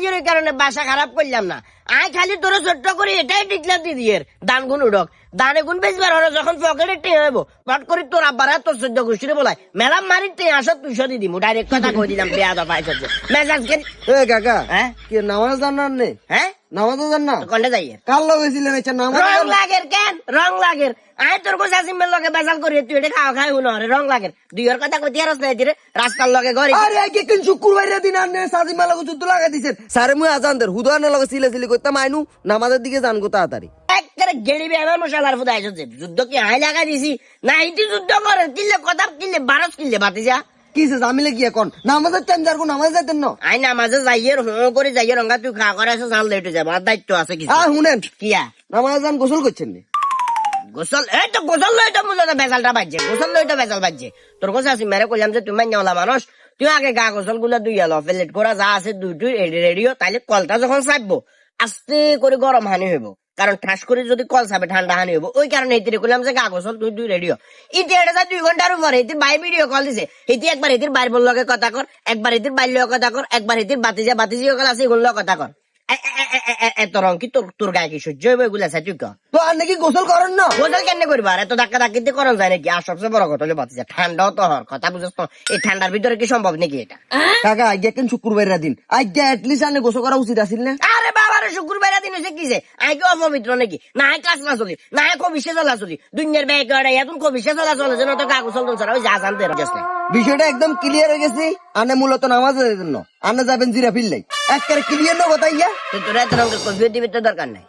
যাইয়ের ওই কারণে বাসা খারাপ করলাম না আই খালি তোর ছোট্ট করে এটাই ডিক্লার দিয়ে দিয়ের দান গুণ উঠক দানে গুণ বেচবার হলো যখন পকেটে টেনে হইব পট করি তোর আব্বারা তোর সহ্য গোষ্ঠীরে বলাই মেলাম মারি টেনে আসো 200 দিয়ে দিমু ডাইরেক্ট কথা কই দিলাম বেয়া দফা আইছে মেজাজ কেন এ কাকা হ্যাঁ কি নামাজ জানার নে হ্যাঁ নামাজও জান না কোনটা যাইয়ের কাল লগেছিলেন আচ্ছা নামাজ রং লাগের কেন রং লাগের আয় তোর কোসা সিম্মের লগে বেজাল করি তুই এটা খাওয়া খাই হুন রে রং লাগের দুইয়ের কথা কই দিয়ারস না দিরে রাস্তার লগে ঘরে আরে আগে কোন শুক্রবারের দিন আনে সাজি মালা যুদ্ধ লাগা দিছেন সারে মুই আজান দের হুদানে লগে সিলে করতাম আইনু নামাজের দিকে জান গো তাড়াতাড়ি একবারে গেড়িবি আমার মশালার ফুদা আইছে যুদ্ধ কি আই লাগা দিছি না ইতি যুদ্ধ করে কিল্লে কথা কিল্লে 12 কিল্লে বাতিজা কিসে জামিলে কি এখন নামাজের টাইম যার কোন নামাজ যাইতেন না আই নামাজে যাইয়ের হো করে যাইয়ের রঙ্গা তুই খা করে আসো জাল লেটে যাবে আর দায়িত্ব আছে কিছু শুনেন কিয়া নামাজ যান গোসল করছেন নি গোসল এই তো গোসল লইটা মুজা বেজালটা বাজছে গোসল লইটা বেজাল বাজছে তোর কোসা আসি মেরে কইলাম যে তুমি মাইনাওয়ালা মানুষ তুই আগে গা গোসল গুলা দুই আলো প্লেট করা যা আছে দুই রেডিও তাইলে কলটা যখন চাপবো আস্তে করে গরম হানি হইব কারণ ঠাস করে যদি কল চাপে ঠান্ডা হানি হইব ওই কারণে এতে কইলাম যে গা গোসল তুই দুই রেডিও ইতি এটা 2 ঘন্টার উপরে এতে বাই ভিডিও কল দিছে এতে একবার এতির বাইর বল লগে কথা কর একবার এতির বাইর লগে কথা কর একবার এতির বাতিজি কল আছে এগুলো কথা কর এত রং কি তোর গায়ে কি সহ্য হইব এগুলা তুই কর তো আর নাকি গোসল করেন না গোসল কেন করবো আর এত ধাক্কা ধাক্কিতে করন যায় নাকি আর সবচেয়ে বড় কথা হলো বাতিজা ঠান্ডাও তো হর কথা বুঝছ তো এই ঠান্ডার ভিতরে কি সম্ভব নাকি এটা কাকা আগে কোন শুক্রবারের দিন আগে এটলিস্ট আনে গোসল করা উচিত আছিল না আরে বাবারে শুক্রবার দিন হয়েছে কিসে আগে অপবিত্র নাকি না কাঁচলা চলি না কবিসে চলা চলি দুনিয়ার ব্যাগ এখন কবিসে চলা চলে যেন তো কাগজ চলতো ছাড়া ওই যা জানতে বিষয়টা একদম ক্লিয়ার হয়ে গেছে আনে মূলত নামাজের জন্য আনে যাবেন জিরা ফিরলাই একেবারে ক্লিয়ার না কথা ইয়া তোর এত রঙের কৈফিয়ত দিবি তো দরকার নাই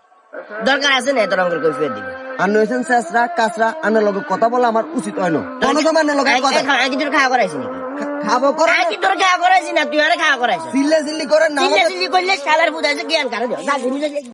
দরকার আছে না এত রঙের কৈফিয়ত দিবি আনে হয়েছেন শেষরা কাঁচরা আনের লগে কথা বলা আমার উচিত হয় না কোনো সময় আনের লগে কথা আগে তোর খাওয়া করাইছি নাকি খাবো করে আগে তোর খাওয়া করাইছি না তুই আরে খাওয়া করাইছি চিল্লা চিল্লি করেন না চিল্লি করলে সালার বুঝাইছে জ্ঞান কারো